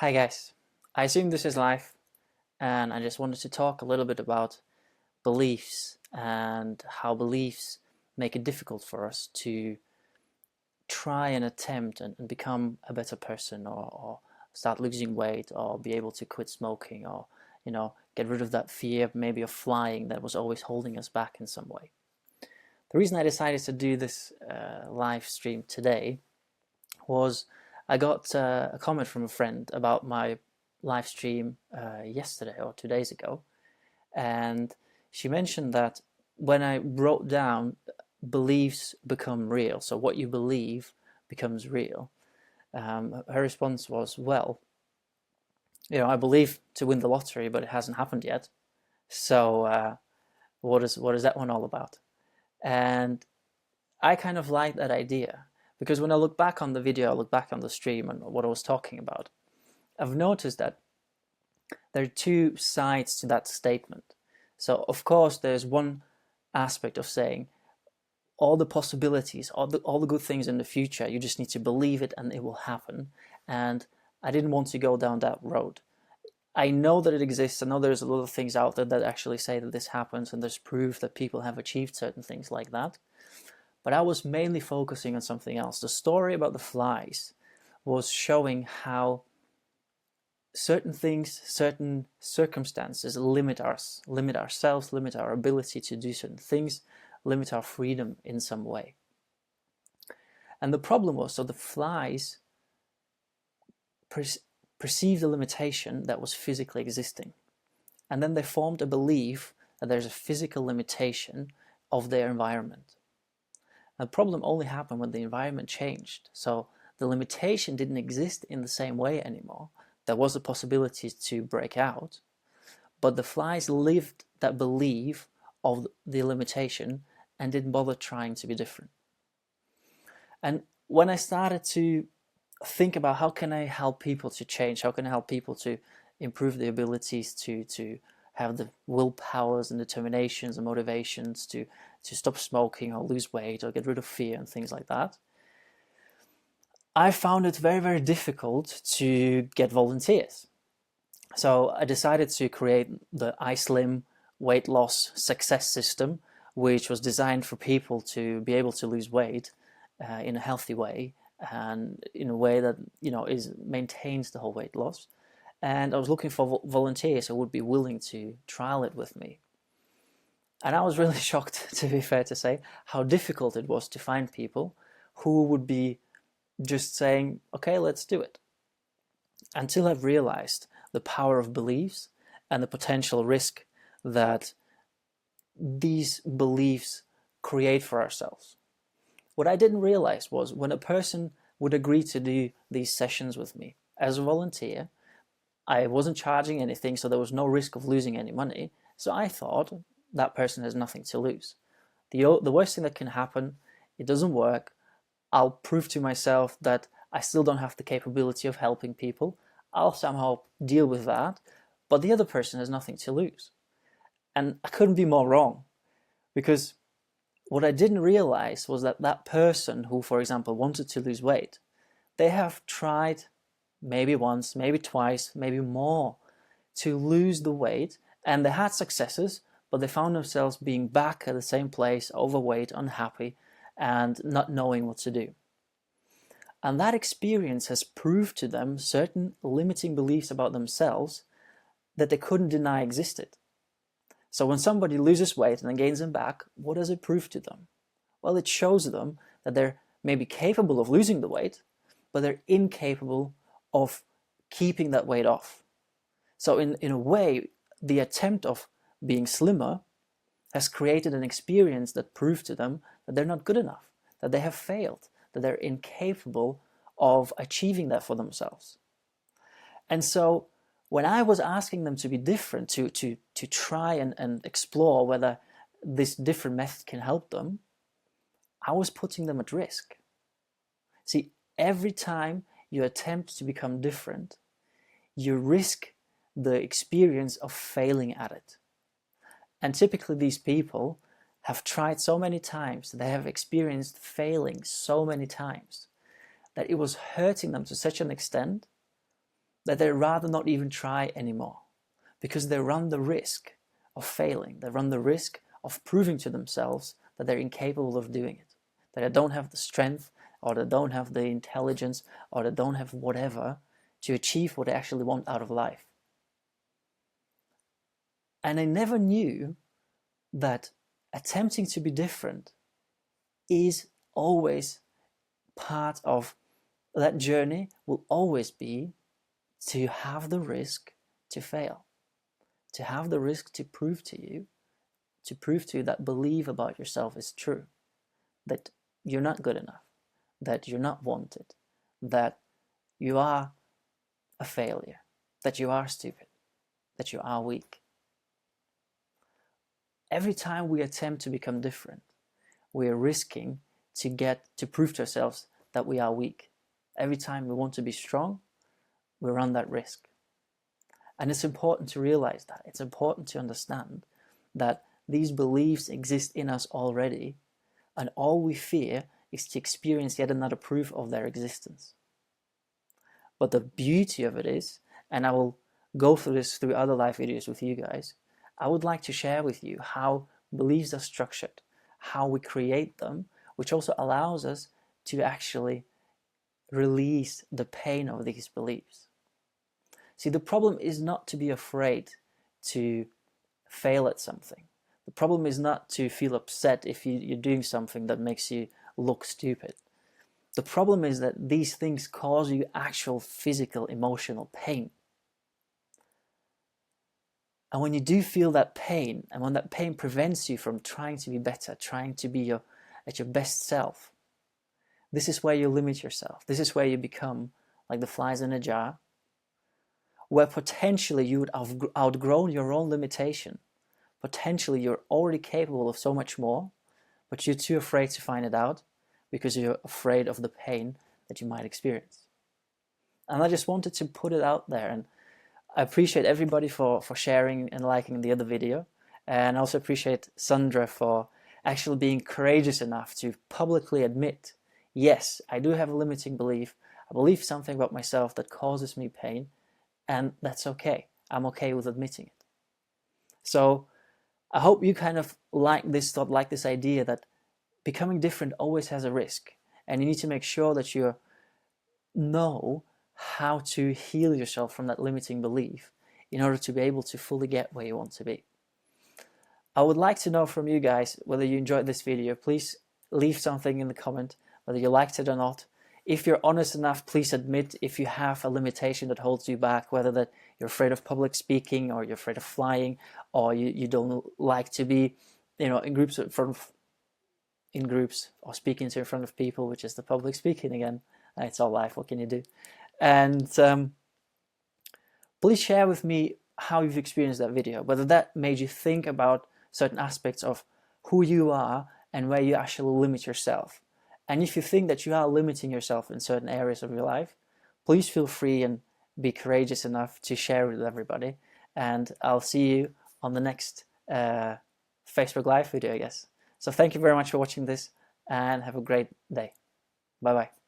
Hi guys, I assume this is live, and I just wanted to talk a little bit about beliefs and how beliefs make it difficult for us to try and attempt and become a better person, or start losing weight, or be able to quit smoking, or get rid of that fear maybe of flying that was always holding us back in some way. The reason I decided to do this live stream today was I got a comment from a friend about my live stream yesterday or 2 days ago, and she mentioned that when I wrote down beliefs become real, so what you believe becomes real, her response was, well, I believe to win the lottery, but it hasn't happened yet. So what is that one all about? And I kind of like that idea, because when I look back on the video, I look back on the stream and what I was talking about, I've noticed that there are two sides to that statement. So of course there's one aspect of saying all the possibilities, all the good things in the future, you just need to believe it and it will happen. And I didn't want to go down that road. I know that it exists. I know there's a lot of things out there that actually say that this happens, and there's proof that people have achieved certain things like that. But I was mainly focusing on something else. The story about the flies was showing how certain things, certain circumstances limit ourselves, limit our ability to do certain things, limit our freedom in some way. And the problem was, so the flies perceived a limitation that was physically existing. And then they formed a belief that there's a physical limitation of their environment. The problem only happened when the environment changed. So the limitation didn't exist in the same way anymore. There was a possibility to break out, but the flies lived that belief of the limitation and didn't bother trying to be different. And when I started to think about how can I help people to change, how can I help people to improve their abilities to have the willpowers and determinations and motivations to stop smoking or lose weight or get rid of fear and things like that, I found it very, very difficult to get volunteers. So I decided to create the Iceland weight loss success system, which was designed for people to be able to lose weight in a healthy way, and in a way that maintains the whole weight loss. And I was looking for volunteers who would be willing to trial it with me. And I was really shocked, to be fair to say, how difficult it was to find people who would be just saying, okay, let's do it. Until I've realized the power of beliefs and the potential risk that these beliefs create for ourselves. What I didn't realize was when a person would agree to do these sessions with me as a volunteer, I wasn't charging anything, so there was no risk of losing any money. So I thought that person has nothing to lose. The worst thing that can happen, it doesn't work. I'll prove to myself that I still don't have the capability of helping people. I'll somehow deal with that, but the other person has nothing to lose. And I couldn't be more wrong, because what I didn't realize was that that person who, for example, wanted to lose weight, they have tried maybe once, maybe twice, maybe more to lose the weight, and they had successes, but they found themselves being back at the same place, overweight, unhappy, and not knowing what to do. And that experience has proved to them certain limiting beliefs about themselves that they couldn't deny existed. So when somebody loses weight and then gains them back, what does it prove to them? Well, it shows them that they're maybe capable of losing the weight, but they're incapable of keeping that weight off. So in a way, the attempt of being slimmer has created an experience that proved to them that they're not good enough, that they have failed, that they're incapable of achieving that for themselves. And so when I was asking them to be different, to try and explore whether this different method can help them, I was putting them at risk. See, every time you attempt to become different, you risk the experience of failing at it. And typically these people have tried so many times, they have experienced failing so many times, that it was hurting them to such an extent that they rather not even try anymore, because they run the risk of failing. They run the risk of proving to themselves that they're incapable of doing it, that they don't have the strength, or they don't have the intelligence, or they don't have whatever to achieve what they actually want out of life. And they never knew that attempting to be different is always part of that journey, will always be to have the risk to fail, to have the risk to prove to you that belief about yourself is true, that you're not good enough, that you're not wanted, that you are a failure, that you are stupid, that you are weak. Every time we attempt to become different, we are risking to prove to ourselves that we are weak. Every time we want to be strong, we run that risk. And it's important to realize that. It's important to understand that these beliefs exist in us already, and all we fear is to experience yet another proof of their existence. But the beauty of it is, and I will go through this through other live videos with you guys, I would like to share with you how beliefs are structured, how we create them, which also allows us to actually release the pain of these beliefs. See, the problem is not to be afraid to fail at something. The problem is not to feel upset if you're doing something that makes you look stupid. The problem is that these things cause you actual physical, emotional pain. And when you do feel that pain, and when that pain prevents you from trying to be better, trying to be at your best self, this is where you limit yourself. This is where you become like the flies in a jar, where potentially you would have outgrown your own limitation. Potentially you're already capable of so much more, but you're too afraid to find it out because you're afraid of the pain that you might experience. And I just wanted to put it out there, and I appreciate everybody for sharing and liking the other video, and I also appreciate Sandra for actually being courageous enough to publicly admit, yes, I do have a limiting belief. I believe something about myself that causes me pain, and that's okay. I'm okay with admitting it. So I hope you kind of like this thought, like this idea that becoming different always has a risk, and you need to make sure that you know how to heal yourself from that limiting belief in order to be able to fully get where you want to be. I would like to know from you guys whether you enjoyed this video. Please leave something in the comment, whether you liked it or not. If you're honest enough, please admit if you have a limitation that holds you back, whether that you're afraid of public speaking, or you're afraid of flying, or you don't like to be, in groups or speaking to in front of people, which is the public speaking again. It's all life, what can you do? And please share with me how you've experienced that video, whether that made you think about certain aspects of who you are and where you actually limit yourself. And if you think that you are limiting yourself in certain areas of your life, please feel free and be courageous enough to share it with everybody. And I'll see you on the next Facebook Live video, I guess. So thank you very much for watching this, and have a great day. Bye-bye.